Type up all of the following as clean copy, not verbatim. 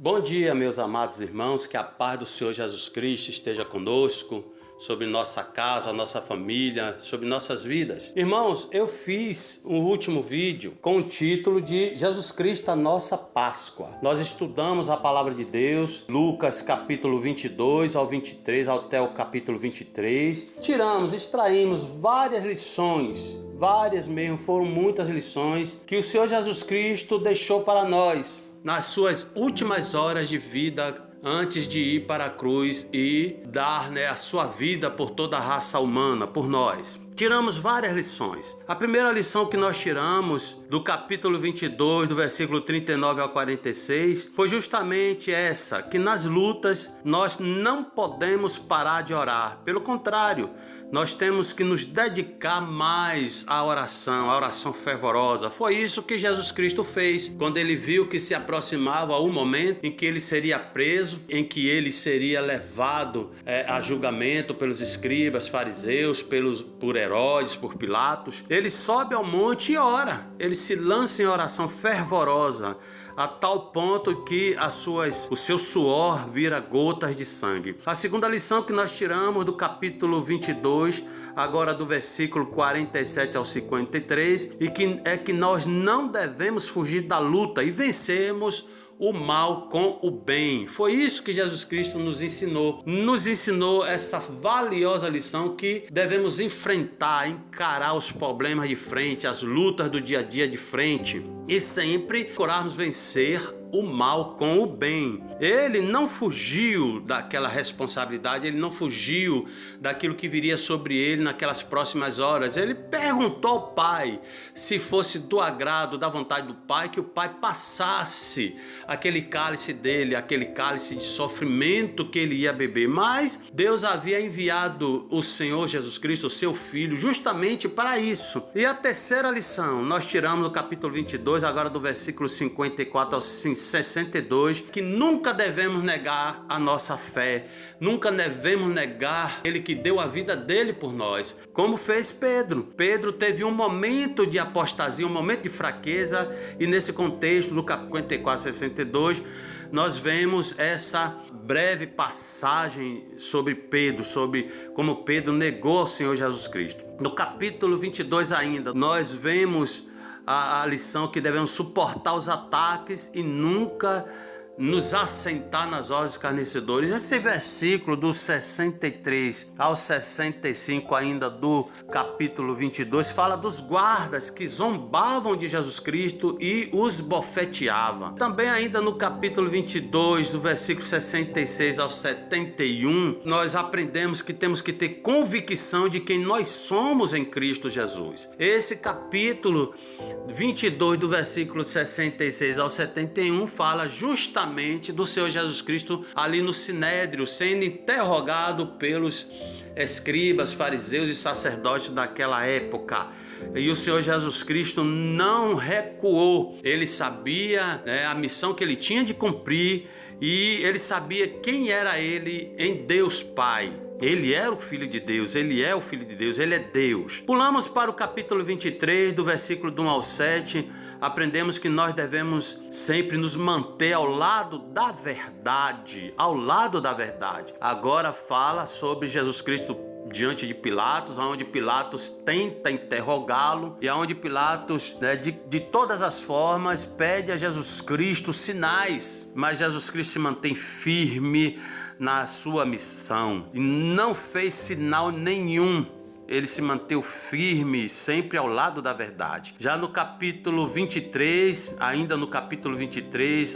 Bom dia, meus amados irmãos, que a paz do Senhor Jesus Cristo esteja conosco, sobre nossa casa, nossa família, sobre nossas vidas. Irmãos, eu fiz um último vídeo com o título de Jesus Cristo, a nossa Páscoa. Nós estudamos a palavra de Deus, Lucas capítulo 22 ao 23, até o capítulo 23. Extraímos várias lições, foram muitas lições que o Senhor Jesus Cristo deixou para nós nas suas últimas horas de vida, antes de ir para a cruz e dar a sua vida por toda a raça humana, por nós. Tiramos várias lições. A primeira lição que nós tiramos do capítulo 22, do versículo 39 ao 46, foi justamente essa, que nas lutas nós não podemos parar de orar. Pelo contrário, nós temos que nos dedicar mais à oração fervorosa. Foi isso que Jesus Cristo fez quando ele viu que se aproximava o momento em que ele seria preso, em que ele seria levado a julgamento pelos escribas, fariseus, por Herodes, por Pilatos. Ele sobe ao monte e ora. Ele se lança em oração fervorosa, a tal ponto que o seu suor vira gotas de sangue. A segunda lição que nós tiramos do capítulo 22, agora do versículo 47 ao 53, é que nós não devemos fugir da luta e vencermos o mal com o bem. Foi isso que Jesus Cristo nos ensinou essa valiosa lição que devemos encarar os problemas de frente, as lutas do dia a dia de frente e sempre procurarmos vencer o mal com o bem. Ele não fugiu daquela responsabilidade, ele não fugiu daquilo que viria sobre ele naquelas próximas horas. Ele perguntou ao Pai se fosse do agrado, da vontade do Pai, que o Pai passasse aquele cálice dele, aquele cálice de sofrimento que ele ia beber. Mas Deus havia enviado o Senhor Jesus Cristo, o seu Filho, justamente para isso. E a terceira lição nós tiramos no capítulo 22, agora do versículo 54 ao 62, que nunca devemos negar a nossa fé, nunca devemos negar ele que deu a vida dele por nós, como fez Pedro. Pedro teve um momento de apostasia, um momento de fraqueza, e nesse contexto do capítulo 54, 62, nós vemos essa breve passagem sobre Pedro, sobre como Pedro negou ao Senhor Jesus Cristo. No capítulo 22 ainda, nós vemos a lição que devemos suportar os ataques e nunca nos assentar nas ordens escarnecedores. Esse versículo do 63 ao 65 ainda do capítulo 22 fala dos guardas que zombavam de Jesus Cristo e os bofeteavam. Também ainda no capítulo 22 do versículo 66 ao 71 nós aprendemos que temos que ter convicção de quem nós somos em Cristo Jesus. Esse capítulo 22 do versículo 66 ao 71 fala justamente do Senhor Jesus Cristo ali no Sinédrio, sendo interrogado pelos escribas, fariseus e sacerdotes daquela época. E o Senhor Jesus Cristo não recuou. Ele sabia a missão que ele tinha de cumprir e ele sabia quem era ele em Deus Pai. Ele era o Filho de Deus, ele é o Filho de Deus, ele é Deus. Pulamos para o capítulo 23, do versículo do 1 ao 7, aprendemos que nós devemos sempre nos manter ao lado da verdade, Agora fala sobre Jesus Cristo diante de Pilatos, onde Pilatos tenta interrogá-lo e onde Pilatos, de todas as formas, pede a Jesus Cristo sinais, mas Jesus Cristo se mantém firme na sua missão e não fez sinal nenhum. Ele se manteve firme, sempre ao lado da verdade. Já no capítulo 23,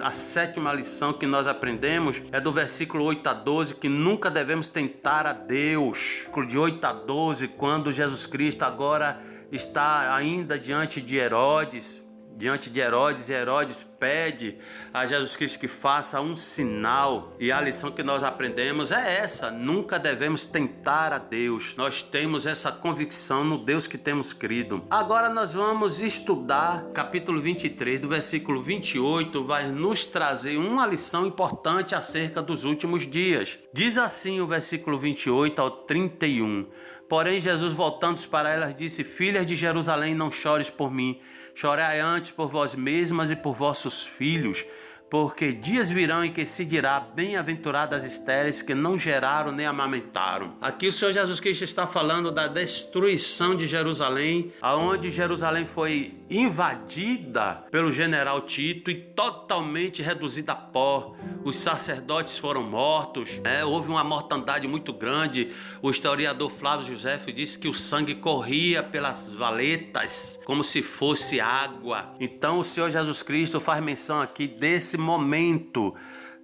a sétima lição que nós aprendemos é do versículo 8 a 12, que nunca devemos tentar a Deus. De 8 a 12, quando Jesus Cristo agora está ainda diante de Herodes, e Herodes pede a Jesus Cristo que faça um sinal. E a lição que nós aprendemos é essa: nunca devemos tentar a Deus. Nós temos essa convicção no Deus que temos crido. Agora nós vamos estudar capítulo 23, do versículo 28, vai nos trazer uma lição importante acerca dos últimos dias. Diz assim o versículo 28 ao 31. Porém Jesus, voltando-se para elas, disse: Filhas de Jerusalém, não chores por mim, chorai antes por vós mesmas e por vossos filhos, porque dias virão em que se dirá: bem-aventuradas as estéreis que não geraram nem amamentaram. Aqui o Senhor Jesus Cristo está falando da destruição de Jerusalém, aonde Jerusalém foi invadida pelo general Tito e totalmente reduzida a pó. Os sacerdotes foram mortos, houve uma mortandade muito grande. O historiador Flávio Josefo disse que o sangue corria pelas valetas como se fosse água. Então o Senhor Jesus Cristo faz menção aqui desse momento.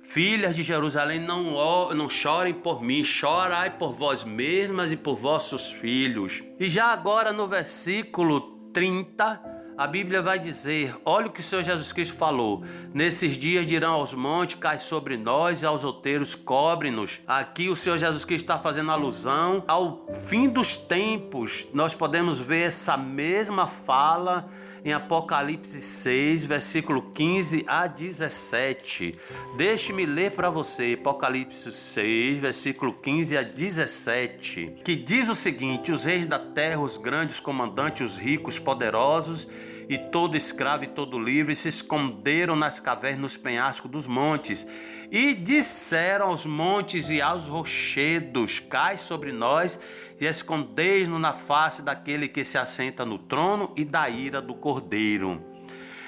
Filhas de Jerusalém, não chorem por mim, chorai por vós mesmas e por vossos filhos. E já agora no versículo 30, a Bíblia vai dizer: olha o que o Senhor Jesus Cristo falou: nesses dias dirão aos montes, cai sobre nós, e aos outeiros, cobre-nos. Aqui o Senhor Jesus Cristo está fazendo alusão ao fim dos tempos. Nós podemos ver essa mesma fala em Apocalipse 6, versículo 15 a 17. Deixe-me ler para você Apocalipse 6, versículo 15 a 17, que diz o seguinte: os reis da terra, os grandes comandantes, os ricos, poderosos, e todo escravo e todo livre se esconderam nas cavernas, nos penhascos dos montes, e disseram aos montes e aos rochedos: cai sobre nós e escondeis-nos na face daquele que se assenta no trono e da ira do Cordeiro.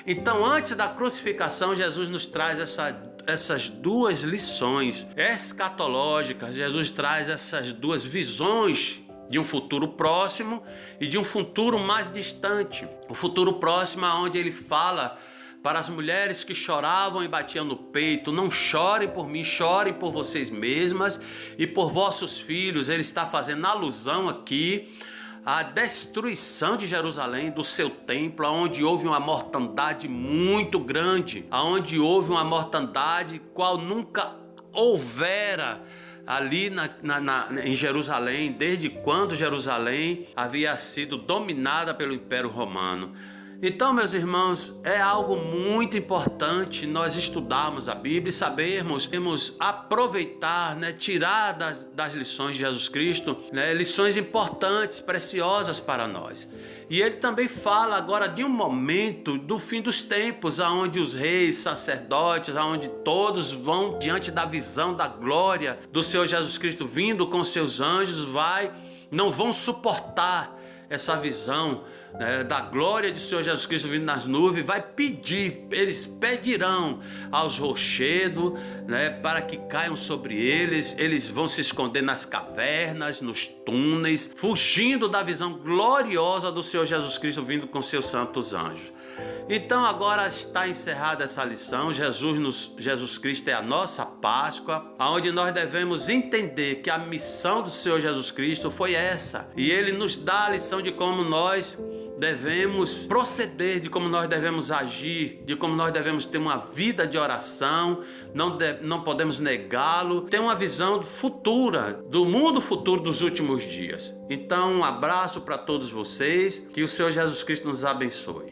Então, antes da crucificação, Jesus nos traz essas duas lições escatológicas. Jesus traz essas duas visões de um futuro próximo e de um futuro mais distante. O futuro próximo, onde ele fala para as mulheres que choravam e batiam no peito: não chorem por mim, chorem por vocês mesmas e por vossos filhos. Ele está fazendo alusão aqui à destruição de Jerusalém, do seu templo, onde houve uma mortandade muito grande, onde houve uma mortandade qual nunca houvera ali em Jerusalém, desde quando Jerusalém havia sido dominada pelo Império Romano. Então, meus irmãos, é algo muito importante nós estudarmos a Bíblia e sabermos aproveitar, tirar das lições de Jesus Cristo, lições importantes, preciosas para nós. E ele também fala agora de um momento do fim dos tempos, onde os reis, sacerdotes, onde todos vão diante da visão da glória do Senhor Jesus Cristo vindo com seus anjos, não vão suportar essa visão da glória do Senhor Jesus Cristo vindo nas nuvens. Eles pedirão aos rochedos para que caiam sobre eles. Eles vão se esconder nas cavernas, nos túneis, fugindo da visão gloriosa do Senhor Jesus Cristo vindo com seus santos anjos. Então agora está encerrada essa lição. Jesus Cristo é a nossa Páscoa, onde nós devemos entender que a missão do Senhor Jesus Cristo foi essa, e Ele nos dá a lição de como nós devemos proceder, de como nós devemos agir, de como nós devemos ter uma vida de oração. Não podemos negá-lo, ter uma visão futura, do mundo futuro dos últimos dias. Então, um abraço para todos vocês, que o Senhor Jesus Cristo nos abençoe.